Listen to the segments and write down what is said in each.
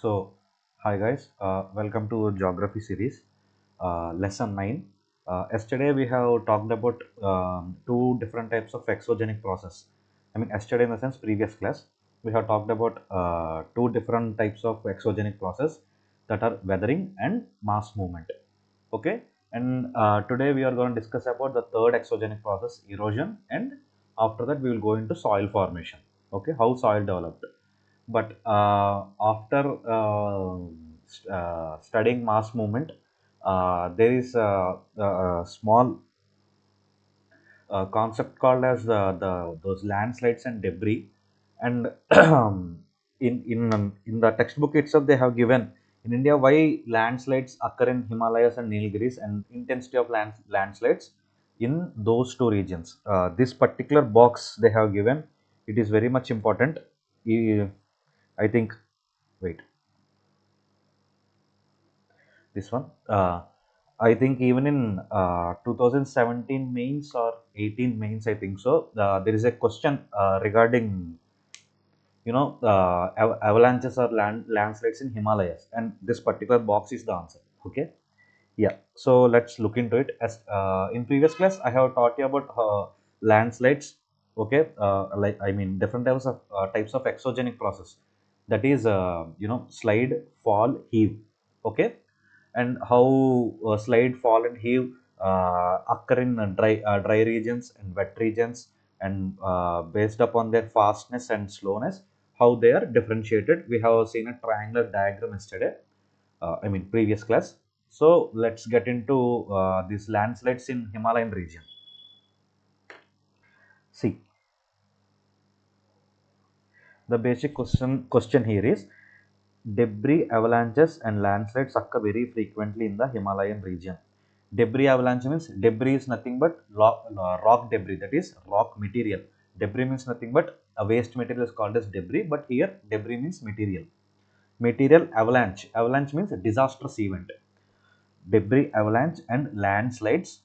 So, hi guys, welcome to Geography series, lesson 9. Yesterday we have talked about two different types of exogenic process. Yesterday in the sense previous class, we have talked about two different types of exogenic process that are weathering and mass movement. Okay, and today we are going to discuss about the third exogenic process, erosion, and after that we will go into soil formation. Okay, how soil developed. But after studying mass movement, there is a small concept called as those landslides and debris. And in the textbook itself, they have given in India why landslides occur in Himalayas and Nilgiris and intensity of landslides in those two regions. This particular box they have given, it is very much important. I think, wait, this one. I think even in 2017 mains or 18 mains, I think so. There is a question regarding avalanches or landslides in Himalayas, and this particular box is the answer. Okay, yeah. So let's look into it. As in previous class, I have taught you about landslides. Okay, different types of exogenic process. That is, slide, fall, heave. Okay, and how slide, fall, and heave occur in dry regions and wet regions, and based upon their fastness and slowness, how they are differentiated. We have seen a triangular diagram yesterday. Previous class. So let's get into these landslides in Himalayan region. See, the basic question here is debris avalanches and landslides occur very frequently in the Himalayan region. Debris avalanche means debris is nothing but rock debris, that is rock material. Debris means nothing but a waste material is called as debris, but here debris means material. Material avalanche. Avalanche means a disastrous event. Debris avalanche and landslides,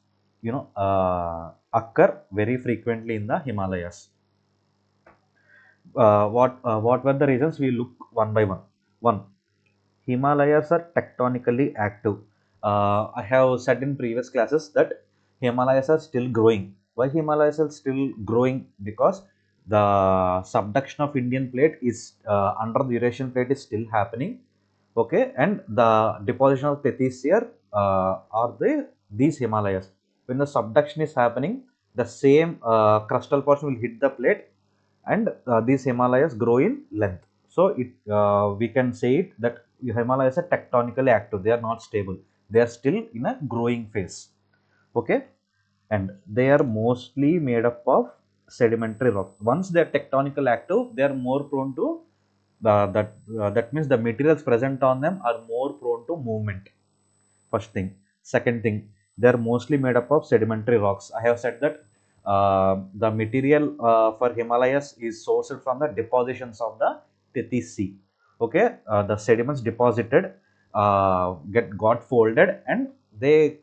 occur very frequently in the Himalayas. What were the reasons? We look one by one. One, Himalayas are tectonically active. I have said in previous classes that Himalayas are still growing. Why Himalayas are still growing? Because the subduction of Indian plate is under the Eurasian plate is still happening. Okay, and the deposition of Tethys here are these Himalayas. When the subduction is happening, the same crustal portion will hit the plate, and these Himalayas grow in length. So we can say it that Himalayas are tectonically active. They are not stable. They are still in a growing phase. Okay, and they are mostly made up of sedimentary rock. Once they are tectonically active, they are more prone to that means the materials present on them are more prone to movement. First thing. Second thing, they are mostly made up of sedimentary rocks. I have said that the material for Himalayas is sourced from the depositions of the Tethys Sea. Okay, the sediments deposited got folded, and they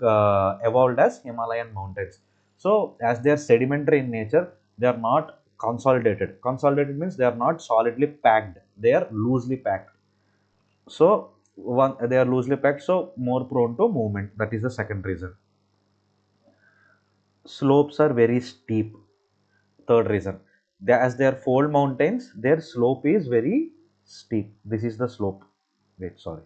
evolved as Himalayan mountains. So, as they are sedimentary in nature, they are not consolidated. Consolidated means they are not solidly packed; they are loosely packed. So, one they are loosely packed, so more prone to movement. That is the second reason. Slopes are very steep. Third reason, as they are fold mountains, their slope is very steep. This is the slope. Wait, sorry.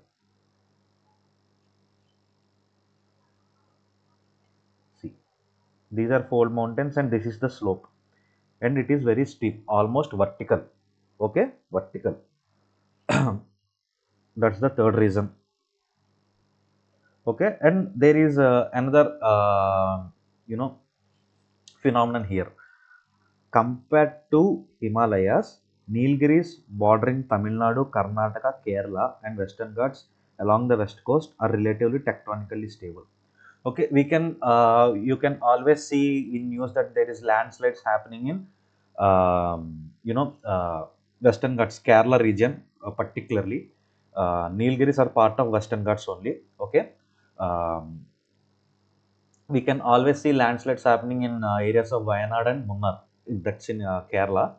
See, these are fold mountains, and this is the slope, and it is very steep, almost vertical. Okay, vertical. That's the third reason. Okay, and there is another you know phenomenon here. Compared to Himalayas, Nilgiris bordering Tamil Nadu, Karnataka, Kerala, and Western Ghats along the west coast are relatively tectonically stable. Okay, you can always see in news that there is landslides happening in Western Ghats, Kerala region, particularly. Nilgiris are part of Western Ghats only. Okay, um, we can always see landslides happening in areas of Wayanad and Munnar. That's in Kerala.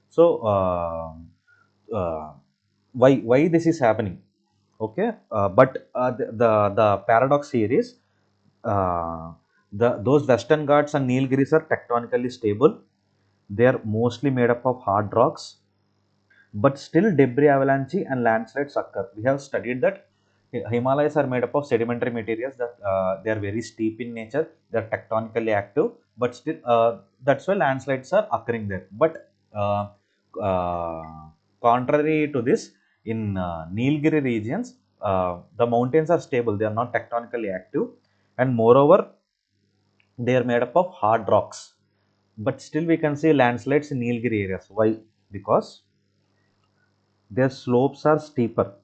So, uh, why this is happening? Okay, but the paradox here is uh, those Western Ghats and Nilgiris are tectonically stable. They are mostly made up of hard rocks, but still debris avalanche and landslides occur. We have studied that Himalayas are made up of sedimentary materials that they are very steep in nature, they are tectonically active, but still that's why landslides are occurring there. But uh, contrary to this, in Nilgiri regions, the mountains are stable, they are not tectonically active, and moreover, they are made up of hard rocks. But still, we can see landslides in Nilgiri areas. Why? Because their slopes are steeper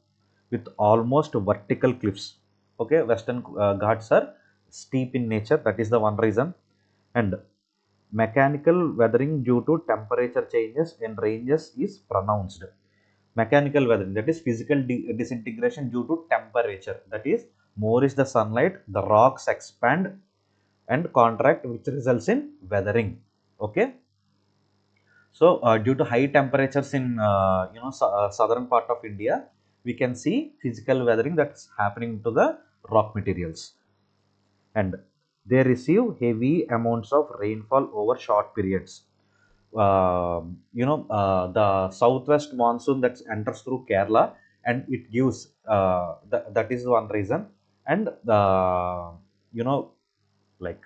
with almost vertical cliffs. Okay, Western Ghats are steep in nature. That is the one reason. And mechanical weathering due to temperature changes and ranges is pronounced. Mechanical weathering, that is physical disintegration due to temperature. That is, more is the sunlight, the rocks expand and contract, which results in weathering. Okay. So, due to high temperatures in southern part of India, we can see physical weathering that's happening to the rock materials, and they receive heavy amounts of rainfall over short periods. The southwest monsoon that enters through Kerala, and it gives that is one reason, and the you know like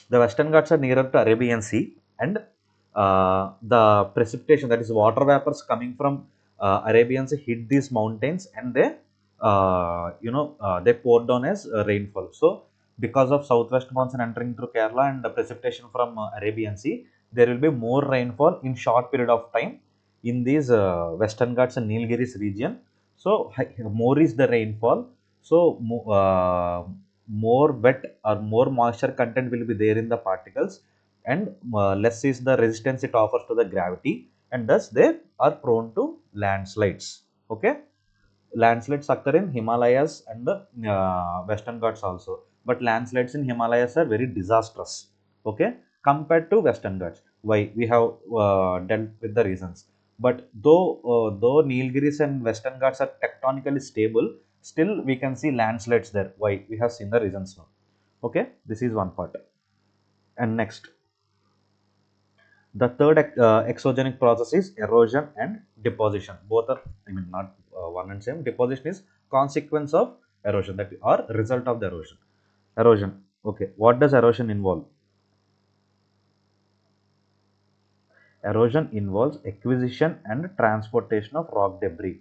the Western Ghats are nearer to Arabian Sea, and the precipitation, that is water vapors coming from Arabian Sea, hit these mountains, and they pour down as rainfall. So because of southwest monsoon entering through Kerala and the precipitation from Arabian Sea, there will be more rainfall in short period of time in these Western Ghats and Nilgiris region. So more is the rainfall, so more wet or more moisture content will be there in the particles, and less is the resistance it offers to the gravity, and thus they are prone to landslides. Okay, landslides occur in Himalayas and the Western Ghats also, but landslides in Himalayas are very disastrous. Okay, compared to Western Ghats. Why? We have dealt with the reasons. But though Nilgiris and Western Ghats are tectonically stable, still we can see landslides there. Why? We have seen the reasons now. Okay, this is one part. And next, the third exogenic process is erosion and deposition. Both are, I mean, not one and same. Deposition is consequence of erosion, that or result of the erosion. Erosion. Okay, what does erosion involve? Erosion involves acquisition and transportation of rock debris.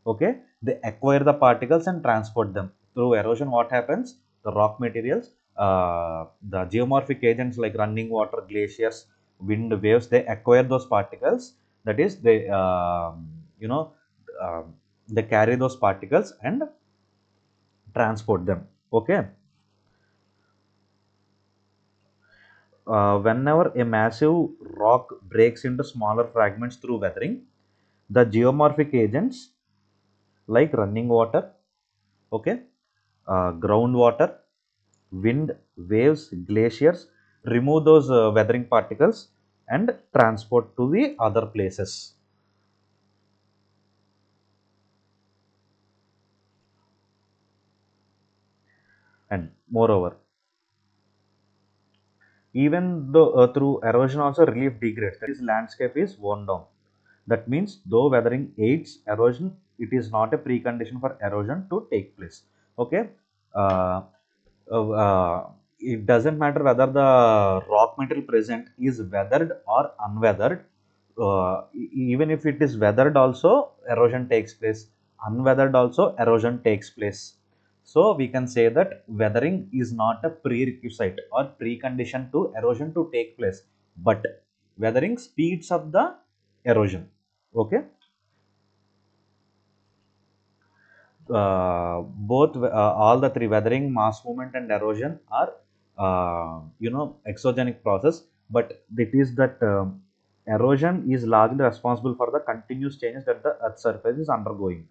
Okay, they acquire the particles and transport them. Through erosion, what happens? The rock materials, the geomorphic agents like running water, glaciers, wind, waves, they acquire those particles. That is, you know um, they carry those particles and transport them. Okay, whenever a massive rock breaks into smaller fragments through weathering, the geomorphic agents like running water, okay, groundwater, wind, waves, glaciers remove those weathering particles and transport to the other places. And moreover, even though through erosion also relief degrades, that is, landscape is worn down. That means though weathering aids erosion, it is not a precondition for erosion to take place. Okay, uh, it doesn't matter whether the rock material present is weathered or unweathered. Even if it is weathered also, erosion takes place. Unweathered also, erosion takes place. So we can say that weathering is not a prerequisite or precondition to erosion to take place, but weathering speeds up the erosion. Okay, both all the three, weathering, mass movement, and erosion are exogenic process, but it is that erosion is largely responsible for the continuous changes that the earth surface is undergoing.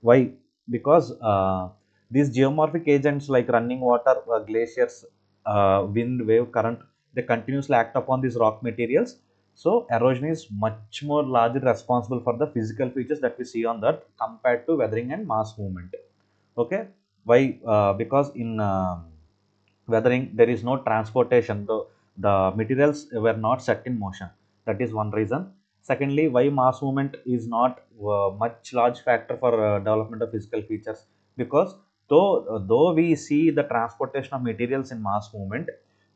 Why? Because these geomorphic agents like running water, glaciers, wind, wave, current, they continuously act upon these rock materials. So erosion is much more largely responsible for the physical features that we see on the earth compared to weathering and mass movement. Okay, why? Because in weathering there is no transportation, the materials were not set in motion. That is one reason. Secondly, why mass movement is not much large factor for development of physical features, because though we see the transportation of materials in mass movement,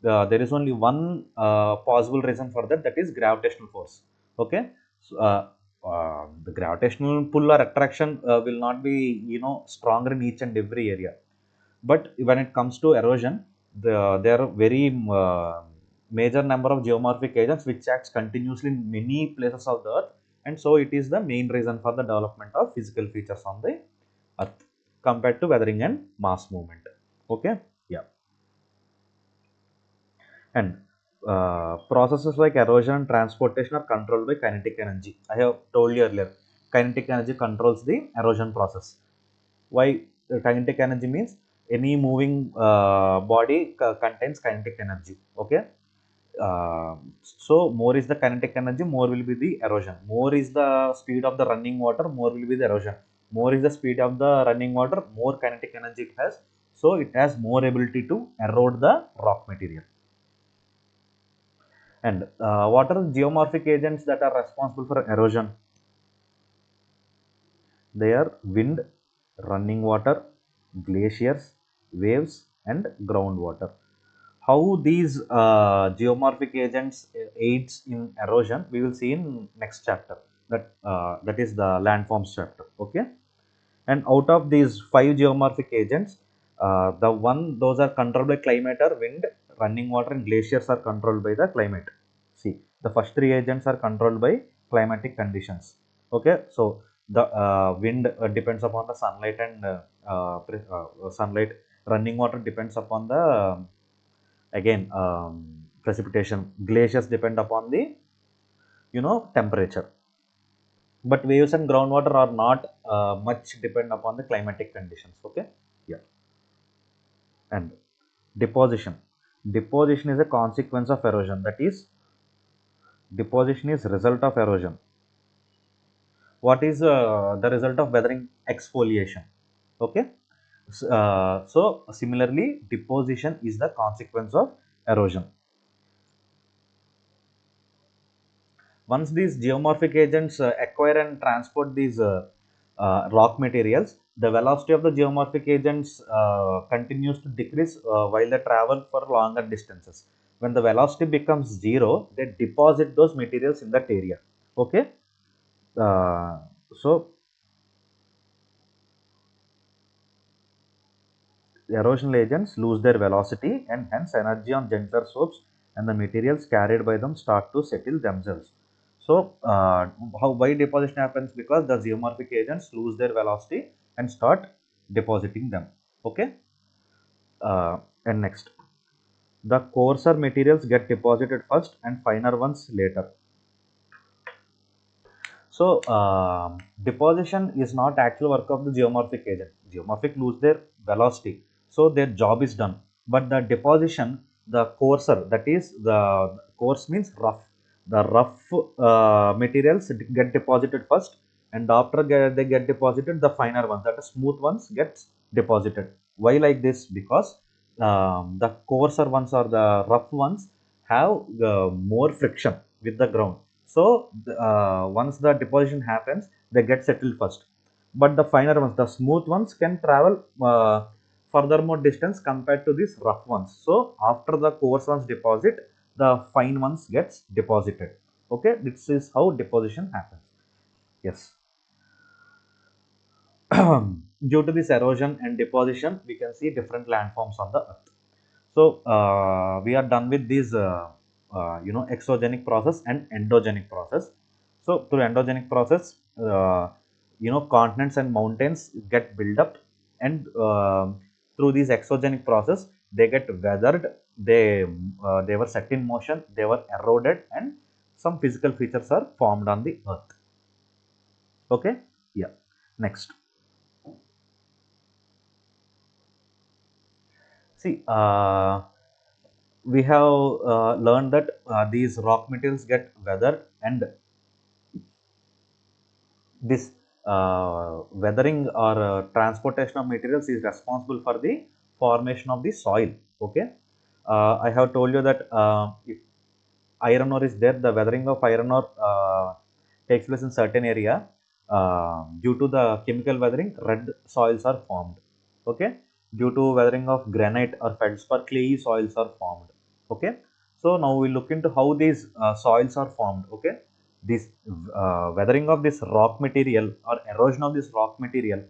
there is only one possible reason for that, that is gravitational force. Okay, so, the gravitational pull or attraction will not be, stronger in each and every area. But when it comes to erosion, there are very major number of geomorphic agents which acts continuously in many places of the earth, and so it is the main reason for the development of physical features on the earth compared to weathering and mass movement. Okay, yeah. And processes like erosion and transportation are controlled by kinetic energy. I have told you earlier, kinetic energy controls the erosion process. Why? Kinetic energy means any moving body contains kinetic energy. Okay, so more is the kinetic energy, more will be the erosion. More is the speed of the running water, more will be the erosion. More is the speed of the running water, more kinetic energy it has, so it has more ability to erode the rock material. And what are the geomorphic agents that are responsible for erosion? They are wind, running water, glaciers, waves, and groundwater. How these geomorphic agents aids in erosion, we will see in next chapter. That is the landforms chapter. Okay, and out of these five geomorphic agents, the one those are controlled by climate are wind, running water, and glaciers are controlled by the climate. See, the first three agents are controlled by climatic conditions. Okay, so the wind depends upon the sunlight and sunlight. Running water depends upon the again precipitation. Glaciers depend upon the temperature. But waves and groundwater are not much depend upon the climatic conditions. Okay, yeah. And deposition. Deposition is a consequence of erosion. That is, deposition is result of erosion. What is the result of weathering? Exfoliation. Okay, so similarly, deposition is the consequence of erosion. Once these geomorphic agents acquire and transport these rock materials, the velocity of the geomorphic agents continues to decrease while they travel for longer distances. When the velocity becomes zero, they deposit those materials in that area. Okay, uh, so erosional agents lose their velocity and hence energy on gentler slopes, and the materials carried by them start to settle themselves. So, why deposition happens? Because the geomorphic agents lose their velocity and start depositing them. Okay, and next, the coarser materials get deposited first and finer ones later. So, deposition is not actual work of the geomorphic agent. Geomorphic lose their velocity, so their job is done. But the deposition, the coarser, that is the coarse means rough. The rough materials get deposited first, and after they get deposited, the finer ones, that is smooth ones, gets deposited. Why like this? Because the coarser ones or the rough ones have more friction with the ground. So, once the deposition happens, they get settled first. But the finer ones, the smooth ones, can travel furthermore distance compared to these rough ones. So, after the coarse ones deposit, the fine ones gets deposited. Okay, this is how deposition happens. Yes. Due to this erosion and deposition, we can see different landforms on the earth. So we are done with this, exogenic process and endogenic process. So through endogenic process, continents and mountains get built up, and through this exogenic process, they get weathered. They were set in motion. They were eroded, and some physical features are formed on the earth. Okay, yeah. Next, see. we have learned that these rock materials get weathered, and this weathering or transportation of materials is responsible for the formation of the soil. Okay, I have told you that if iron ore is there, the weathering of iron ore takes place in certain area. Due to the chemical weathering, red soils are formed. Okay, due to weathering of granite or feldspar, clayey soils are formed. Okay, so now we look into how these soils are formed. Okay, this weathering of this rock material or erosion of this rock material,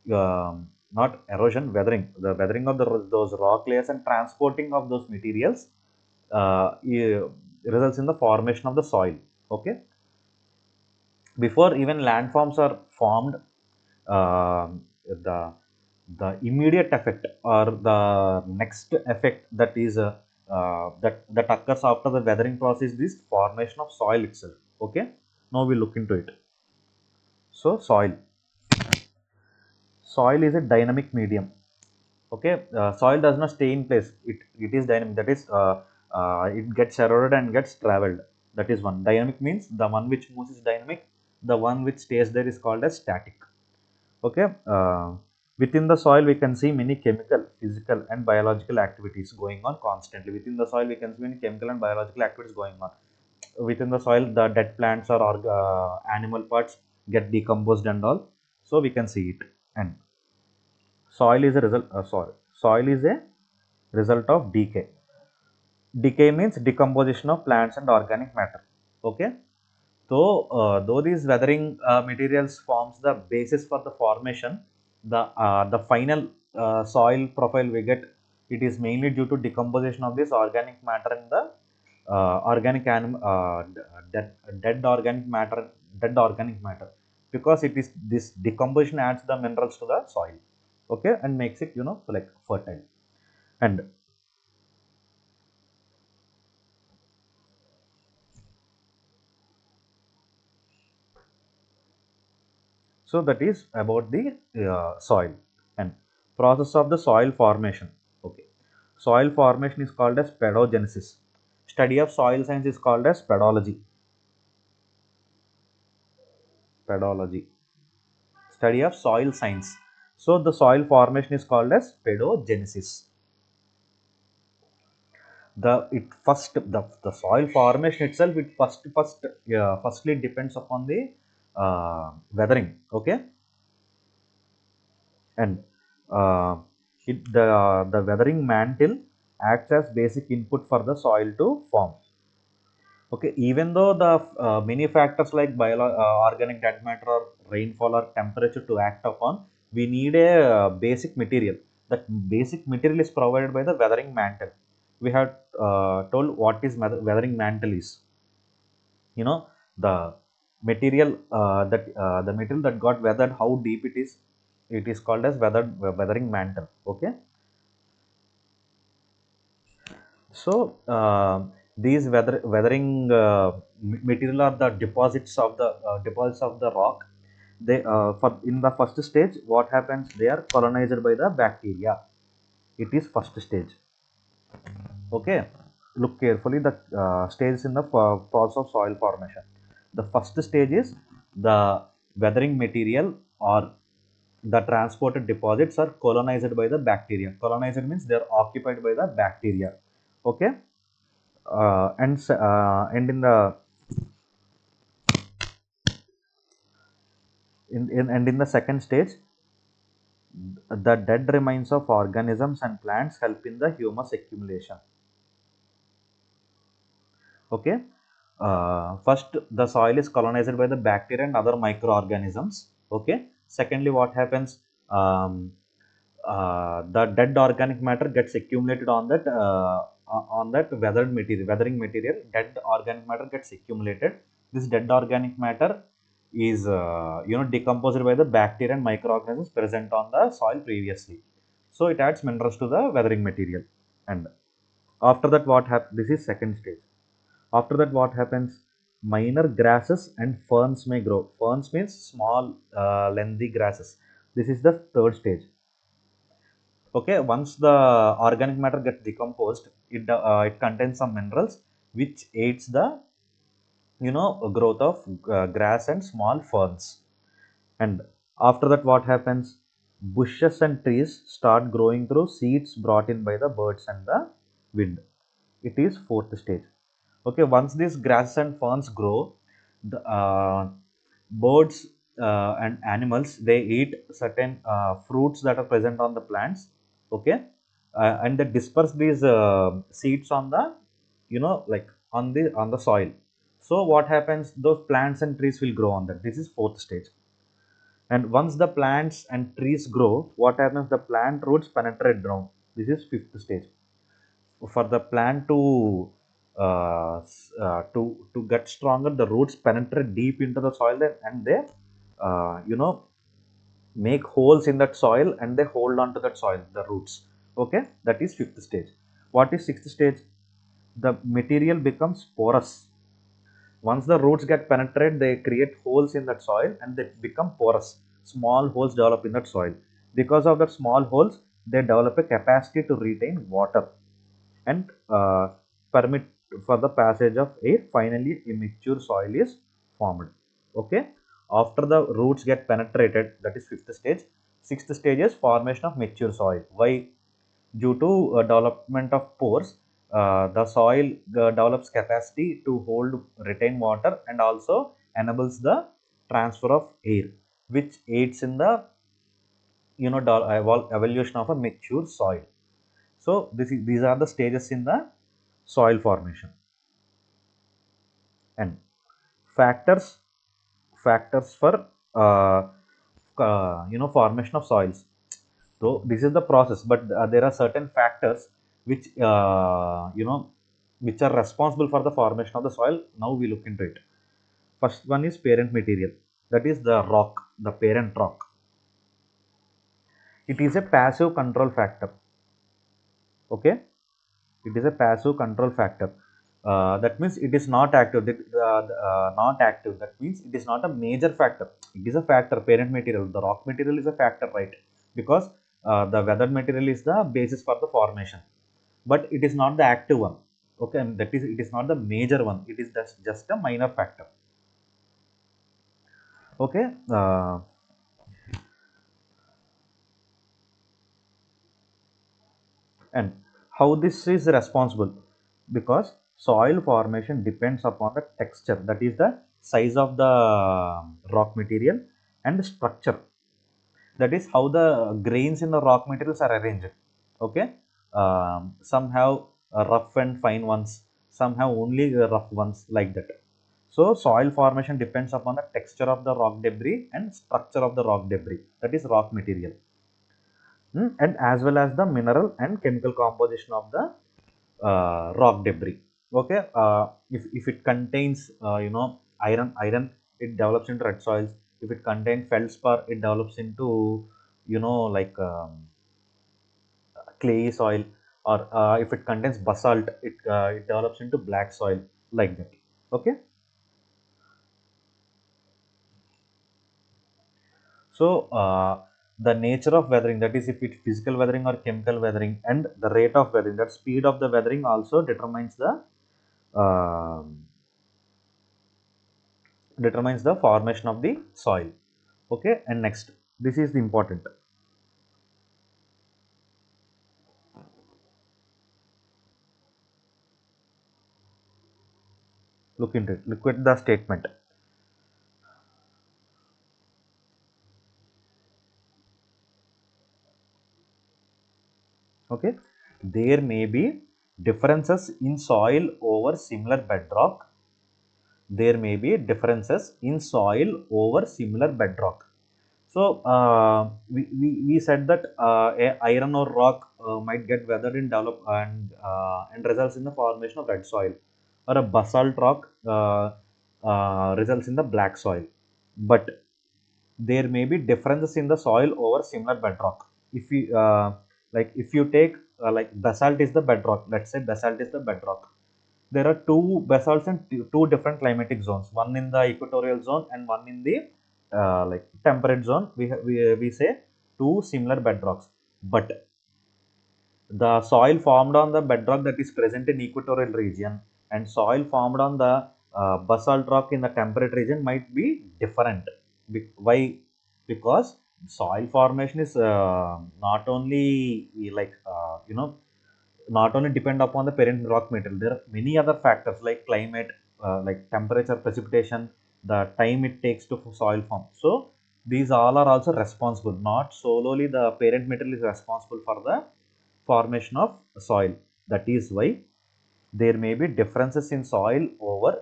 not erosion, weathering, the weathering of those rock layers and transporting of those materials results in the formation of the soil. Okay, before even landforms are formed, uh, the the immediate effect or the next effect that is that occurs after the weathering process is this formation of soil itself. Okay, now we look into it. So soil is a dynamic medium. Okay, soil does not stay in place, it is dynamic, that is it gets eroded and gets traveled. That is one. Dynamic means the one which moves is dynamic, the one which stays there is called as static. Okay, within the soil we can see many chemical, physical and biological activities going on constantly. Within the soil we can see many chemical and biological activities going on. Within the soil, the dead plants or animal parts get decomposed and all, so we can see it. And soil is a result, soil is a result of decay. Decay means decomposition of plants and organic matter. Okay, so though these weathering materials forms the basis for the formation, the final soil profile we get, it is mainly due to decomposition of this organic matter in the organic animal, dead, dead organic matter, because it is this decomposition adds the minerals to the soil. Okay, and makes it, like, fertile. And so that is about the soil and process of the soil formation. Okay, soil formation is called as pedogenesis. Study of soil science is called as pedology. Pedology, study of soil science. So the soil formation is called as pedogenesis. The soil formation itself, it firstly depends upon the weathering. Okay, and uh, the weathering mantle acts as basic input for the soil to form. Okay, even though the many factors like organic dead matter or rainfall or temperature to act upon, we need a basic material. That basic material is provided by the weathering mantle. We have told what is weathering mantle is. The material the material that got weathered, how deep it is called as weathering mantle. Okay, so these weathering material are the deposits of the rock. They for in the first stage, what happens, they are colonized by the bacteria. It is first stage. Okay, look carefully the stages in the process of soil formation. The first stage is the weathering material or the transported deposits are colonized by the bacteria. Colonized means they are occupied by the bacteria. Okay, and in the second stage, the dead remains of organisms and plants help in the humus accumulation. Okay, first the soil is colonized by the bacteria and other microorganisms. Okay, secondly, what happens, the dead organic matter gets accumulated on that weathering material. Dead organic matter gets accumulated. This dead organic matter is decomposed by the bacteria and microorganisms present on the soil previously. So it adds minerals to the weathering material. And after that, what happens, this is second stage. After that, what happens, minor grasses and ferns may grow. Ferns means small lengthy grasses. This is the third stage. Okay, once the organic matter gets decomposed, it contains some minerals which aids the growth of grass and small ferns. And after that, what happens? Bushes and trees start growing through seeds brought in by the birds and the wind. It is fourth stage. Okay, once these grasses and ferns grow, the birds and animals, they eat certain fruits that are present on the plants. Okay, and they disperse these seeds on the, like on the soil. So what happens? Those plants and trees will grow on that. This is fourth stage. And once the plants and trees grow, what happens? The plant roots penetrate down. This is fifth stage. For the plant to get stronger, the roots penetrate deep into the soil, and they make holes in that soil, and they hold on to that soil, the roots. Okay, that is fifth stage. What is sixth stage? The material becomes porous. Once the roots get penetrate, they create holes in that soil and they become porous. Small holes develop in that soil. Because of that small holes, they develop a capacity to retain water and permit for the passage of air. Finally, a mature soil is formed. Okay. After the roots get penetrated, that is fifth stage. Sixth stage is formation of mature soil. Why? Due to development of pores, the soil develops capacity to hold retain water and also enables the transfer of air, which aids in the evolution of a mature soil. So these are the stages in the soil formation. And factors factors for formation of soils. So this is the process, but there are certain factors which which are responsible for the formation of the soil. Now we look into it. First one is parent material, that is the rock, the parent rock. It is a passive control factor. Okay, it is a passive control factor. That means it is not active. Not active. That means it is not a major factor. It is a factor. Parent material, the rock material is a factor, right? Because the weathered material is the basis for the formation, but it is not the active one. Okay, and that is, it is not the major one. It is just a minor factor. Okay, and how this is responsible? Because soil formation depends upon the texture, that is the size of the rock material, and the structure, that is how the grains in the rock materials are arranged. Okay, some have rough and fine ones, some have only rough ones, like that. So soil formation depends upon the texture of the rock debris and structure of the rock debris, that is rock material. And as well as the mineral and chemical composition of the rock debris. Okay, if it contains iron, it develops into red soils. If it contains feldspar, it develops into like clayey soil. Or if it contains basalt, it develops into black soil, like that. Okay, so the nature of weathering, that is if it's physical weathering or chemical weathering, and the rate of weathering, that speed of the weathering also um determines the formation of the soil. Okay, and next, this is the important. Look into it. Look at the statement. Okay, there may be differences in soil over similar bedrock. There may be differences in soil over similar bedrock. So we said that a iron or rock might get weathered and develop and results in the formation of red soil, or a basalt rock results in the black soil. But there may be differences in the soil over similar bedrock. If you if you take like basalt is the bedrock, let's say basalt is the bedrock. There are two basalts in two different climatic zones, one in the equatorial zone and one in the temperate zone. We say two similar bedrocks, but The soil formed on the bedrock that is present in equatorial region and soil formed on the basalt rock in the temperate region might be different. Why? Because soil formation is not only not only depend upon the parent rock material. There are many other factors like climate, like temperature, precipitation, the time it takes to soil form. So these all are also responsible. Not solely the parent material is responsible for the formation of soil. That is why there may be differences in soil over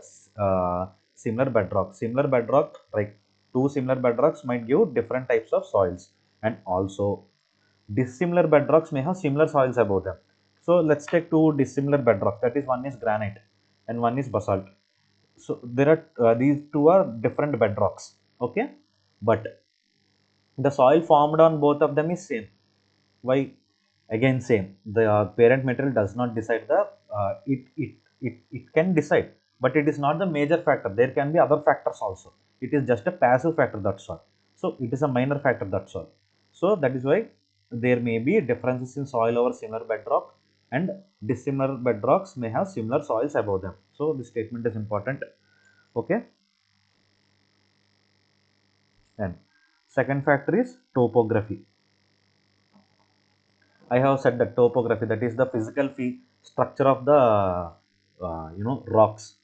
similar bedrock. Similar bedrock, like two similar bedrocks might give different types of soils, and also dissimilar bedrocks may have similar soils above them. So let's take two dissimilar bedrocks. That is, one is granite and one is basalt. So there are these two are different bedrocks. Okay, but the soil formed on both of them is same. Why? Again same. The parent material does not decide the it can decide, but it is not the major factor. There can be other factors also. It is just a passive factor, that's all. So it is a minor factor, that's all. So that is why there may be differences in soil over similar bedrock, and dissimilar bedrocks may have similar soils above them. So this statement is important. Okay, and second factor is topography. I have said that topography, that is the physical structure of the rocks.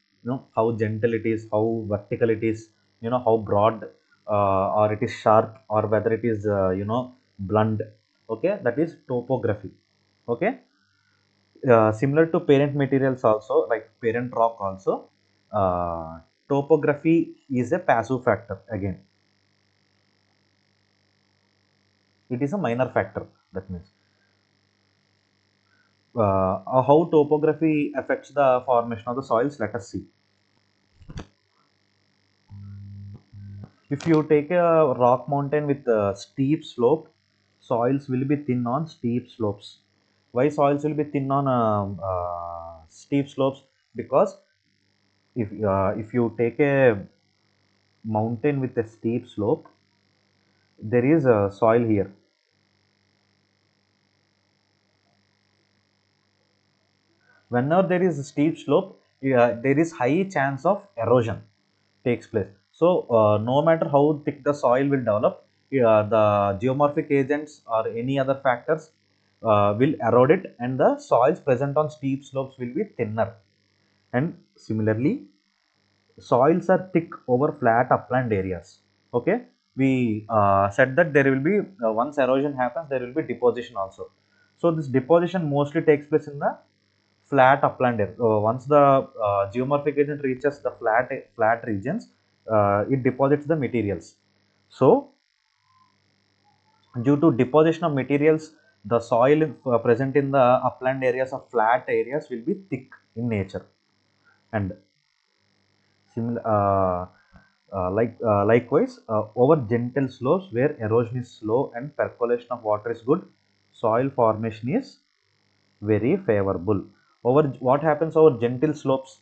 How gentle it is, how vertical it is. How broad or it is sharp, or whether it is blunt. Okay, that is topography. Okay, similar to parent materials also, like parent rock also. Topography is a passive factor. Again, it is a minor factor. That means how topography affects the formation of the soils, let us see. If you take a rock mountain with a steep slope, soils will be thin on steep slopes. Why soils will be thin on steep slopes? Because if you take a mountain with a steep slope, there is a soil here. Whenever there is a steep slope, there is high chance of erosion takes place. So no matter how thick the soil will develop, the geomorphic agents or any other factors will erode it, and the soils present on steep slopes will be thinner. And similarly, soils are thick over flat upland areas. Okay, we said that there will be once erosion happens, there will be deposition also. So this deposition mostly takes place in the flat upland area. Once the geomorphic agent reaches the flat regions, it deposits the materials. So due to deposition of materials, the soil present in the upland areas of flat areas will be thick in nature. And similar, likewise, over gentle slopes where erosion is slow and percolation of water is good, soil formation is very favorable. Over what happens over gentle slopes,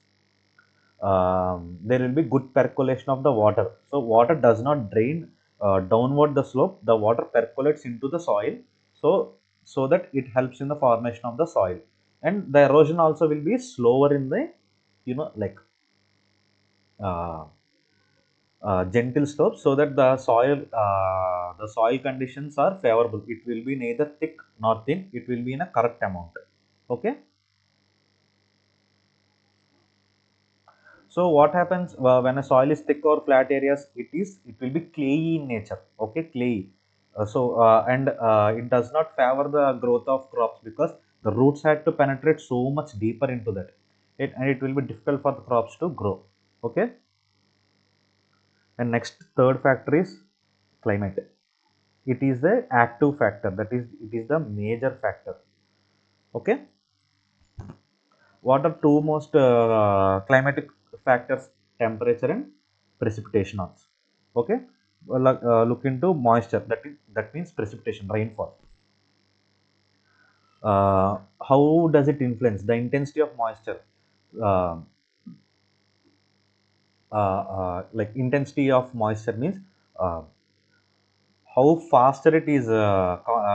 there will be good percolation of the water. So water does not drain downward the slope. The water percolates into the soil, so that it helps in the formation of the soil, and the erosion also will be slower in the like uh, gentle slopes, so that the soil conditions are favorable. It will be neither thick nor thin. It will be in a correct amount. Okay. So what happens when a soil is thick or flat areas? It will be clayey in nature. Okay, clayey. And it does not favor the growth of crops because the roots had to penetrate so much deeper into that. And it will be difficult for the crops to grow. Okay. And next third factor is climate. It is the active factor. That is, it is the major factor. Okay. What are two most climatic factors? Temperature and precipitation also. Okay. Well, look into moisture. That means precipitation, rainfall. How does it influence the intensity of moisture? uh, like intensity of moisture means uh, how faster it is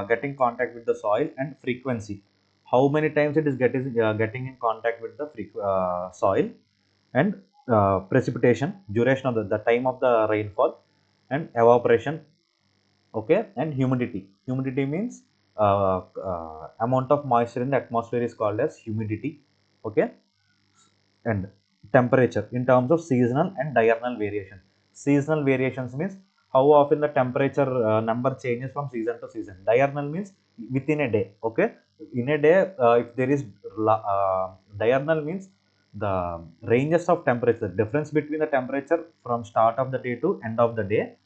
getting contact with the soil, and frequency. how many times it is getting in contact with the soil, and precipitation, duration of the time of the rainfall, and evaporation. Okay, and humidity. Humidity means amount of moisture in the atmosphere is called as humidity. Okay, and temperature in terms of seasonal and diurnal variation. Seasonal variations means how often the temperature number changes from season to season. Diurnal means within a day. Okay, in a day, if there is diurnal means the ranges of temperature, difference between the temperature from start of the day to end of the day.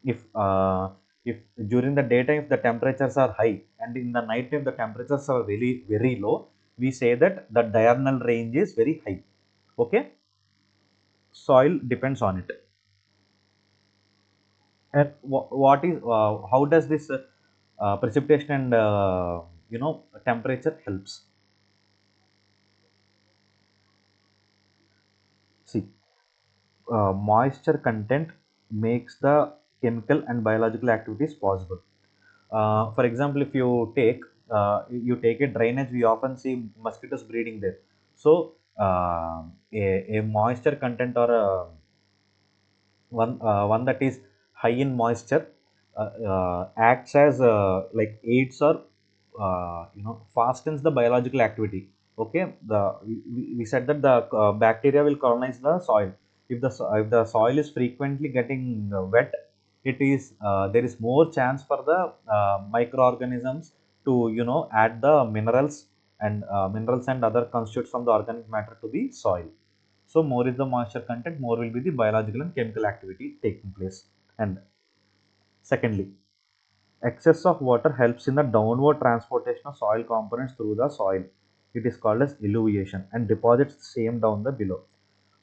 If uh, if during the daytime if the temperatures are high, and in the night time the temperatures are very low, we say that the diurnal range is very high. Okay, soil depends on it. And what is how does this precipitation and temperature helps? See, moisture content makes the chemical and biological activities possible. For example, if you take a drainage, we often see mosquitoes breeding there. So a moisture content, or a one that is high in moisture, acts as like aids, or fastens the biological activity. Okay, we said that the bacteria will colonize the soil. If the soil is frequently getting wet, it is there is more chance for the microorganisms to add the minerals and other constitutes from the organic matter to the soil. So more is the moisture content, more will be the biological and chemical activity taking place. And secondly, excess of water helps in the downward transportation of soil components through the soil. It is called as eluviation, and deposits the same down the below.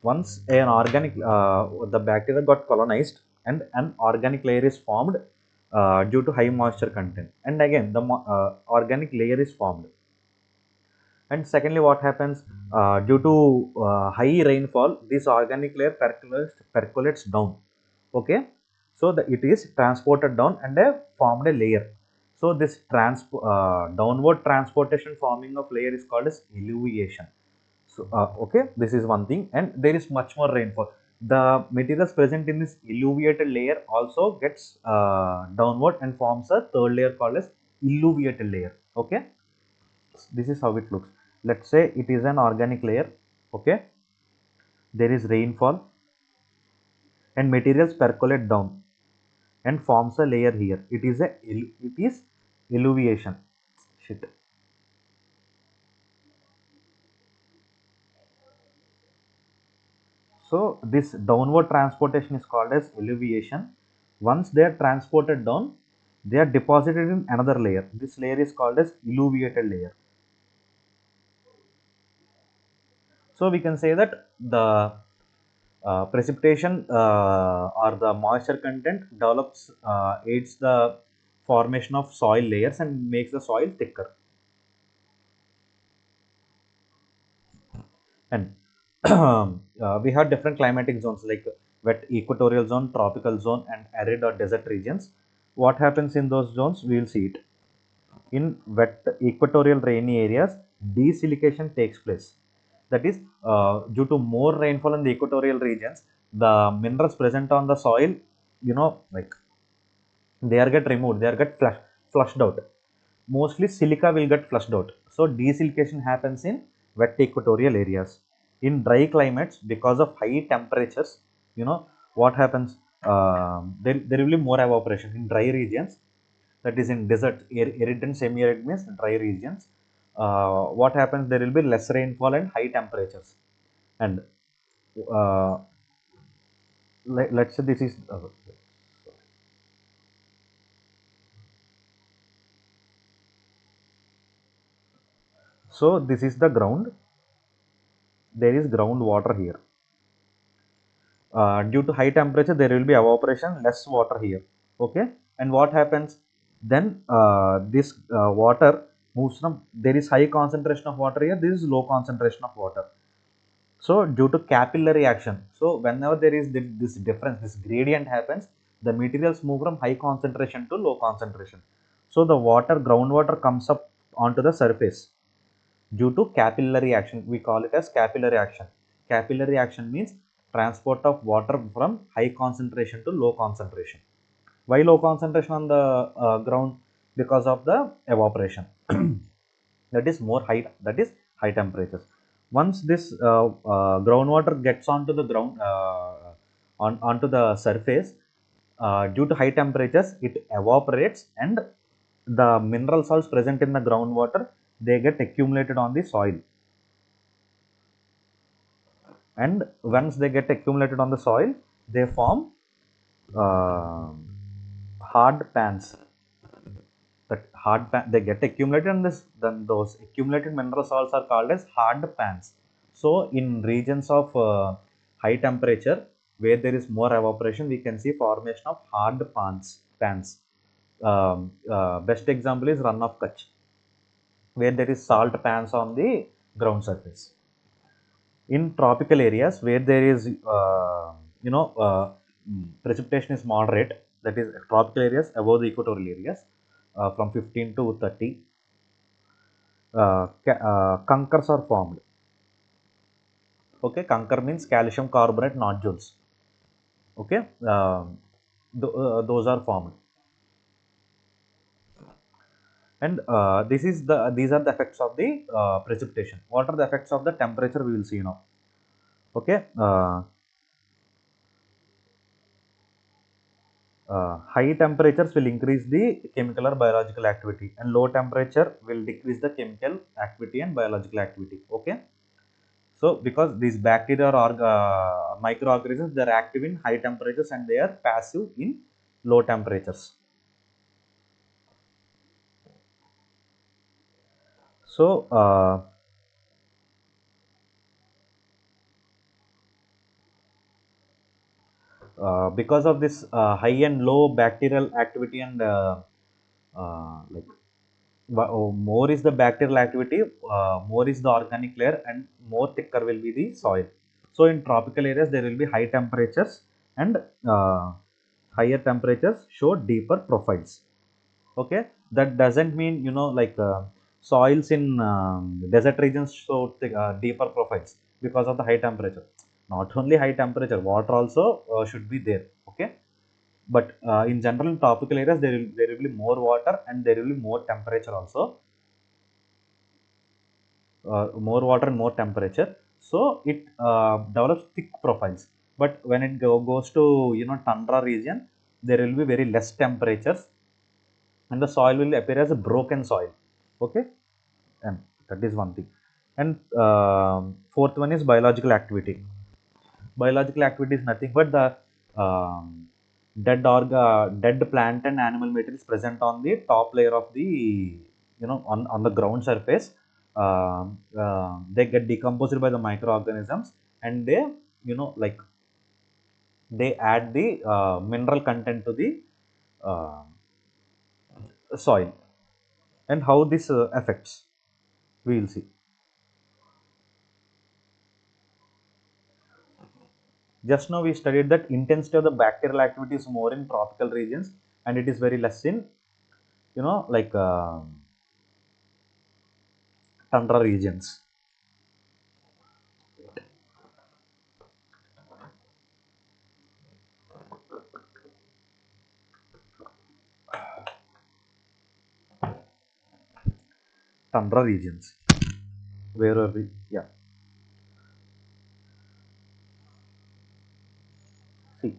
Once the bacteria got colonized, and an organic layer is formed due to high moisture content. And again, the organic layer is formed. And secondly, what happens due to high rainfall, this organic layer percolates down. Okay, so it is transported down and formed a layer. So this downward transportation forming of layer is called as eluviation. So okay, this is one thing, and there is much more rainfall. The materials present in this eluviated layer also gets downward and forms a third layer called as illuviated layer. Okay, this is how it looks. Let's say it is an organic layer. Okay, there is rainfall and materials percolate down and forms a layer here. It is illuviation. Shit. So this downward transportation is called as illuviation. Once they are transported down, they are deposited in another layer. This layer is called as illuviated layer. So we can say that the precipitation or the moisture content aids the formation of soil layers and makes the soil thicker. And we have different climatic zones like wet equatorial zone, tropical zone, and arid or desert regions. What happens in those zones? We will see it. In wet equatorial rainy areas, desilication takes place. That is, due to more rainfall in the equatorial regions, the minerals present on the soil, like they are get removed, they are get flushed out. Mostly silica will get flushed out. So desilication happens in wet equatorial areas. In dry climates, because of high temperatures, what happens? There will be more evaporation in dry regions. That is in desert, arid and semi-arid means dry regions. What happens? There will be less rainfall and high temperatures. And uh, let's say this is so this is the ground. There is groundwater here. Due to high temperature, there will be evaporation, less water here. Okay, and what happens then? This water moves from, there is high concentration of water here, this is low concentration of water. So due to capillary action, so whenever there is this difference, this gradient happens, the materials move from high concentration to low concentration. So the groundwater comes up onto the surface. due to capillary action. We call it as capillary action. Capillary action means transport of water from high concentration to low concentration. Why low concentration on the ground? Because of the evaporation. That is more high. That is high temperatures. Once this groundwater gets onto the ground, onto the surface, due to high temperatures, it evaporates, and the mineral salts present in the groundwater, they get accumulated on the soil. And once they get accumulated on the soil, they form uh, hard pans. That hard pan, they get accumulated, and this, then those accumulated mineral salts are called as hard pans. So in regions of high temperature, where there is more evaporation, we can see formation of hard pans. Best example is Run of Kutch, where there is salt pans on the ground surface. In tropical areas where there is you know precipitation is moderate, that is tropical areas above the equatorial areas, from 15 to 30, conchers are formed. Okay, concher means calcium carbonate nodules. Okay, those are formed. And these are the effects of the precipitation. What are the effects of the temperature? We will see now. Okay, high temperatures will increase the chemical or biological activity, and low temperature will decrease the chemical activity and biological activity. Okay, so because these bacteria or microorganisms, they are active in high temperatures and they are passive in low temperatures. So because of this high and low bacterial activity, and like more is the bacterial activity, more is the organic layer, and more thicker will be the soil. So in tropical areas, there will be high temperatures, and higher temperatures show deeper profiles. Okay, that doesn't mean, like soils in desert regions show deeper profiles because of the high temperature. Not only high temperature, water also should be there. Okay, but in general, in tropical areas, there will be more water, and there will be more temperature also. More water and more temperature, so it develops thick profiles. But when it goes to tundra region, there will be very less temperatures, and the soil will appear as a broken soil. Okay, and that is one thing. And fourth one is biological activity. Biological activity is nothing but the dead plant and animal materials present on the top layer of the, on the ground surface. They get decomposed by the microorganisms, and they, like, they add the mineral content to the uh, soil. And how this affects, we will see. Just now we studied that intensity of the bacterial activity is more in tropical regions, and it is very less in, like tundra regions. Tundra regions. Where are we? Yeah. See,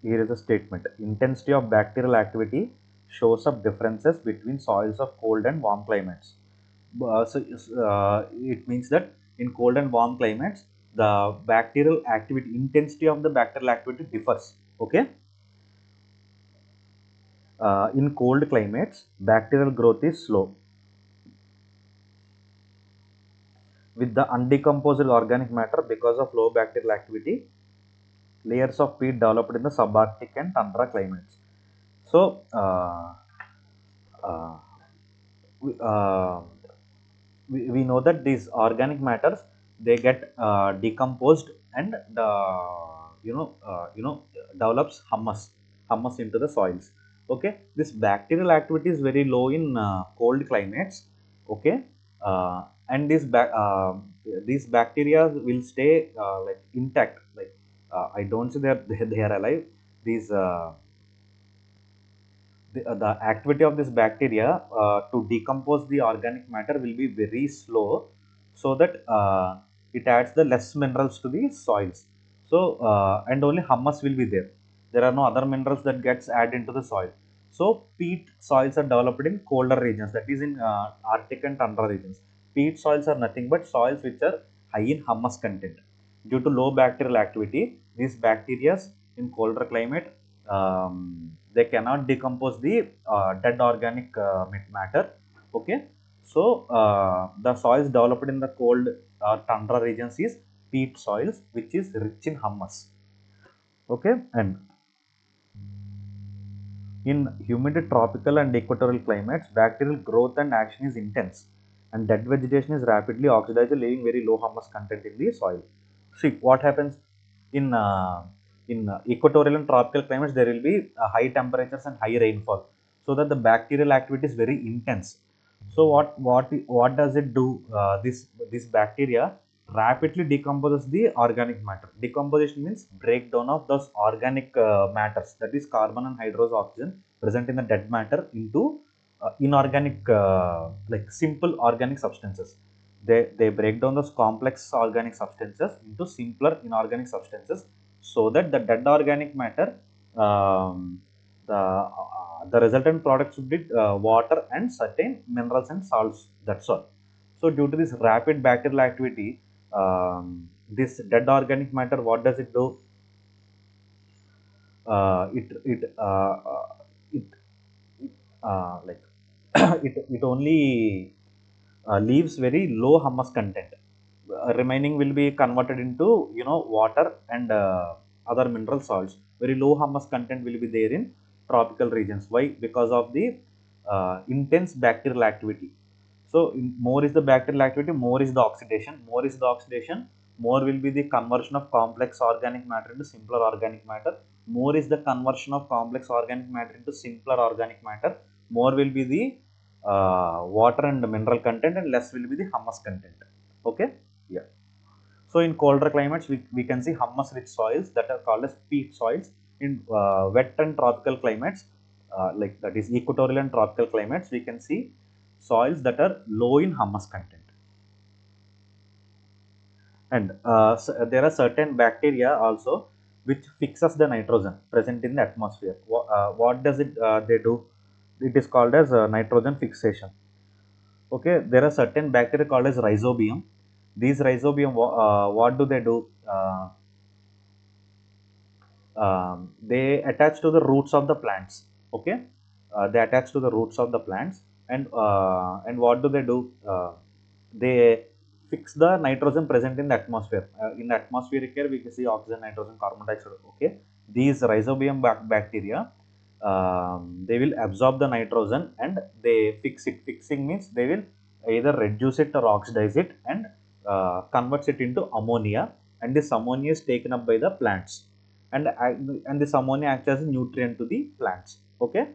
here is a statement. Intensity of bacterial activity shows up differences between soils of cold and warm climates. It means that in cold and warm climates, the bacterial activity, intensity of the bacterial activity differs. Okay. In cold climates, bacterial growth is slow. With the undecomposed organic matter, because of low bacterial activity, layers of peat developed in the subarctic and tundra climates. So, uh, we, uh, we know that these organic matters, they get decomposed, and the, develops humus into the soils. Okay, this bacterial activity is very low in cold climates. Okay, and these bacteria will stay like intact. Like I don't say they are alive. These the activity of this bacteria to decompose the organic matter will be very slow, so that it adds the less minerals to the soils. So and only humus will be there. There are no other minerals that gets added into the soil. So peat soils are developed in colder regions, that is in Arctic and tundra regions. Peat soils are nothing but soils which are high in humus content. Due to low bacterial activity, these bacteria in colder climate, they cannot decompose the dead organic matter. Okay, so the soils developed in the cold tundra regions is peat soils, which is rich in humus. Okay, and in humid tropical and equatorial climates, bacterial growth and action is intense, and dead vegetation is rapidly oxidized, leaving very low humus content in the soil. See what happens in equatorial and tropical climates. There will be high temperatures and high rainfall, so that the bacterial activity is very intense. So what does it do? This bacteria rapidly decomposes the organic matter. Decomposition means breakdown of those organic matters, that is carbon and hydrogen oxygen present in the dead matter, into inorganic like simple organic substances. They break down those complex organic substances into simpler inorganic substances, so that the dead organic matter, the resultant products would be water and certain minerals and salts. That's all. So due to this rapid bacterial activity, this dead organic matter, what does it do? Uh, it it uh, uh, it, it like it only leaves very low humus content. Remaining will be converted into water and other mineral salts. Very low humus content will be there in tropical regions. Why? Because of the intense bacterial activity. So more is the bacterial activity, more is the oxidation. More is the oxidation, more will be the conversion of complex organic matter into simpler organic matter. More is the conversion of complex organic matter into simpler organic matter, more will be the water and mineral content, and less will be the humus content. Okay, yeah. So in colder climates, we can see humus rich soils that are called as peat soils. In wet and tropical climates, like that is equatorial and tropical climates, we can see soils that are low in humus content. And there are certain bacteria also which fixes the nitrogen present in the atmosphere. What does it they do? It is called as nitrogen fixation. Okay, there are certain bacteria called as rhizobium. These rhizobium, what do they do? They attach to the roots of the plants. Okay, they attach to the roots of the plants, and what do they do? They fix the nitrogen present in the atmosphere. In the atmospheric air, we can see oxygen, nitrogen, carbon dioxide. Okay, these rhizobium bacteria, they will absorb the nitrogen and they fix it. Fixing means they will either reduce it or oxidize it, and converts it into ammonia, and this ammonia is taken up by the plants, and this ammonia acts as a nutrient to the plants. Okay,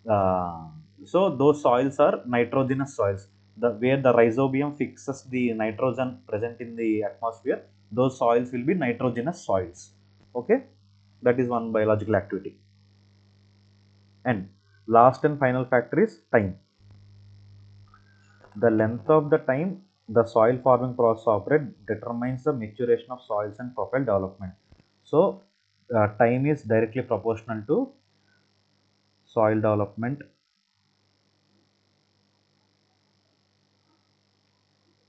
uh, so those soils are nitrogenous soils. The where the rhizobium fixes the nitrogen present in the atmosphere, those soils will be nitrogenous soils. Okay, that is one biological activity. And last and final factor is time. The length of the time the soil forming process operates determines the maturation of soils and profile development. So time is directly proportional to soil development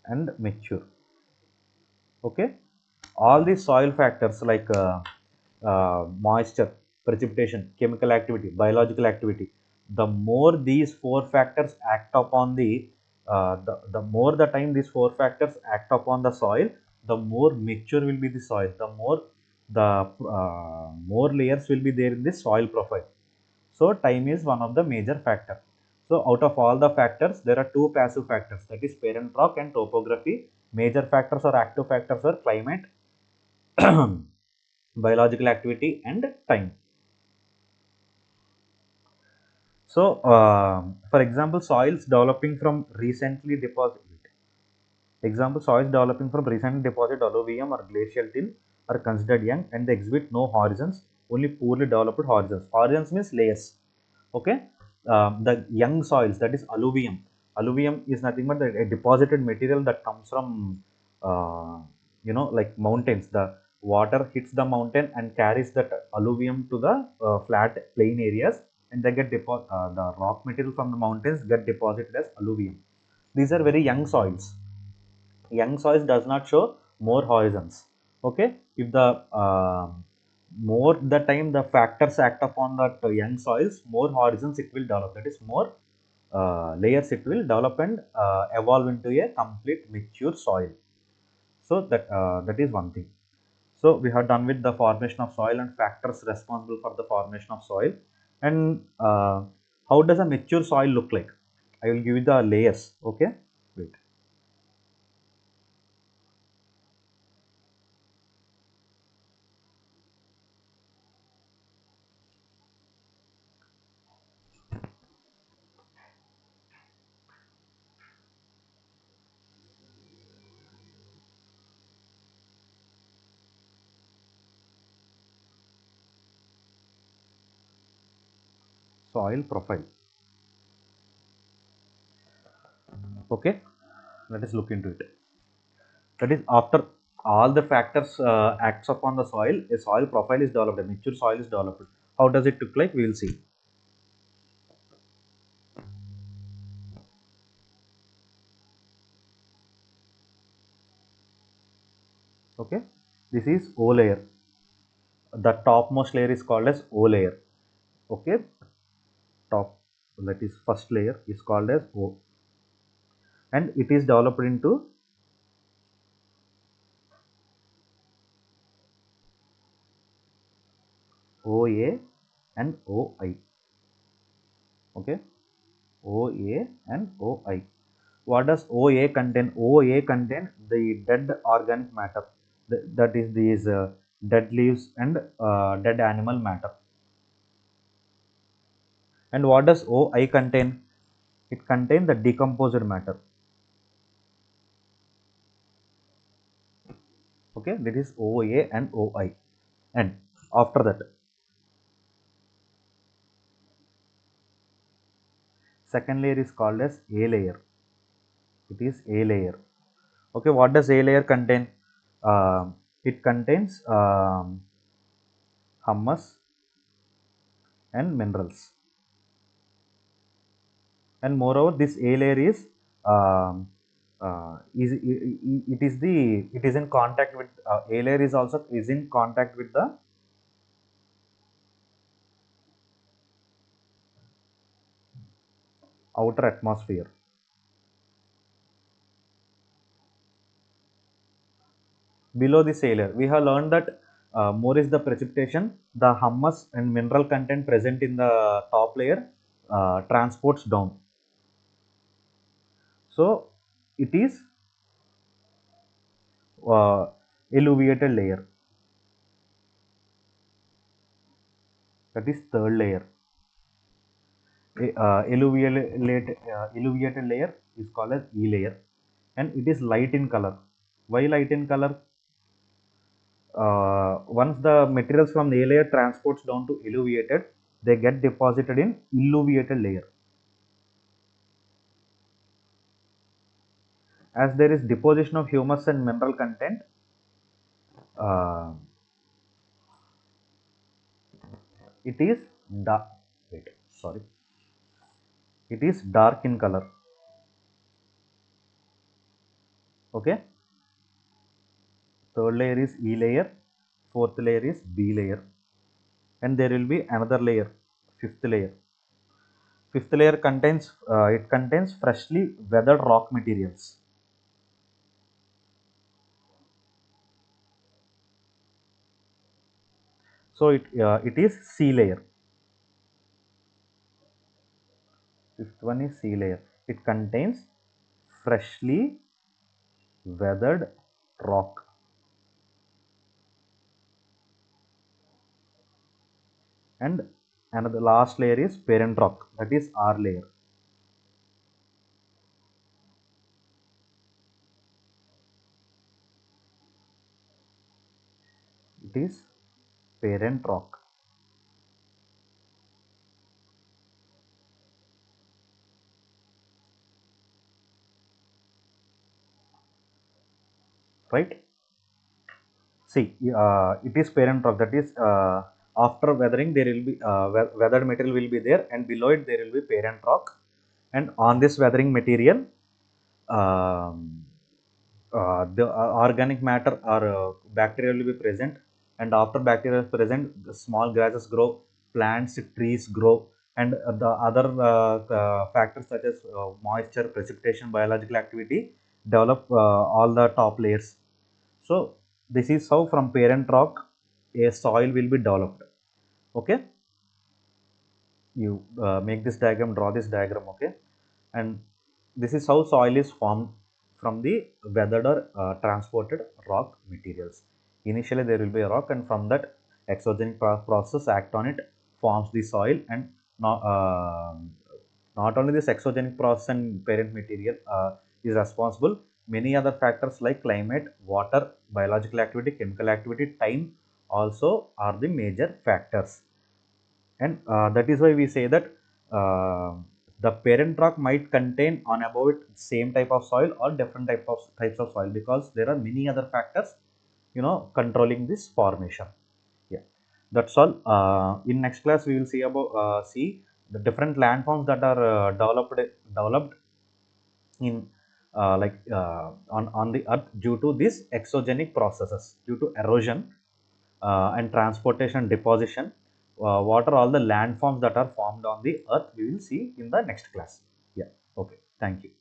and mature. Okay, all these soil factors like moisture, precipitation, chemical activity, biological activity, the more these four factors act upon the more the time these four factors act upon the soil, the more mature will be the soil, the more layers will be there in the soil profile. So time is one of the major factor. So out of all the factors, there are two passive factors, that is parent rock and topography. Major factors or active factors are climate, biological activity, and time. So for example, soils developing from recently deposited. Example, soils developing from recently deposited alluvium or glacial till are considered young and they exhibit no horizons, only poorly developed horizons. Horizons means layers. Okay. The young soils, that is alluvium. Alluvium is nothing but a deposited material that comes from, like mountains. The water hits the mountain and carries that alluvium to the flat plain areas, and they get the rock material from the mountains get deposited as alluvium. These are very young soils. Young soils does not show more horizons. Okay, if the more the time the factors act upon that young soils, more horizons it will develop, that is more layers it will develop and evolve into a complete mature soil. So that is one thing. So we have done with the formation of soil and factors responsible for the formation of soil. And how does a mature soil look like? I will give you the layers. Okay, wait. Soil profile. Okay, let us look into it. That is, after all the factors acts upon the soil, a soil profile is developed, a mature soil is developed. How does it look like? We will see. Okay, this is O layer. The topmost layer is called as O layer. Okay, top, that is first layer is called as O, and it is developed into OA and OI. Okay, OA and OI. What does OA contain? OA contain the dead organic matter. That is these dead leaves and dead animal matter. And what does OI contain? It contains the decomposed matter. Okay, that is OA and OI. And after that, second layer is called as A layer. It is A layer. Okay, what does A layer contain? It contains humus and minerals. And moreover, this A layer um, it is in contact with A layer is also is in contact with the outer atmosphere. Below this A layer, we have learned that more is the precipitation, the humus and mineral content present in the top layer transports down. So it is uh, alluviated layer, that is third layer. Alluviated layer is called as E layer, and it is light in color. Why light in color? Once the materials from the A layer transports down to alluviated, they get deposited in illuviated layer. As there is deposition of humus and mineral content, uh, it is dark. Wait, sorry. It is dark in color. Okay. Third layer is E layer. Fourth layer is B layer, and there will be another layer, fifth layer. Fifth layer contains it contains freshly weathered rock materials. So it is C layer. Fifth one is C layer. It contains freshly weathered rock. And another last layer is parent rock, that is R layer. it is parent rock, right? See, it is parent rock. That is, after weathering, there will be weathered material will be there, and below it there will be parent rock. And on this weathering material, um, the organic matter or bacteria will be present. And after bacteria is present, the small grasses grow, plants, trees grow, and the other factors such as moisture, precipitation, biological activity develop all the top layers. So this is how from parent rock a soil will be developed. Okay, you make this diagram, draw this diagram. Okay, and this is how soil is formed from the weathered or transported rock materials. Initially there will be a rock, and from that exogenic process act on it, forms the soil. And not, not only this exogenic process and parent material is responsible, many other factors like climate, water, biological activity, chemical activity, time also are the major factors. And that is why we say that uh, the parent rock might contain on above it same type of soil or different types of soil, because there are many other factors, controlling this formation. Yeah, that's all. In next class we will see the different landforms that are developed in on the earth due to these exogenic processes, due to erosion and transportation, deposition. What are all the landforms that are formed on the earth, we will see in the next class. Yeah, okay, thank you.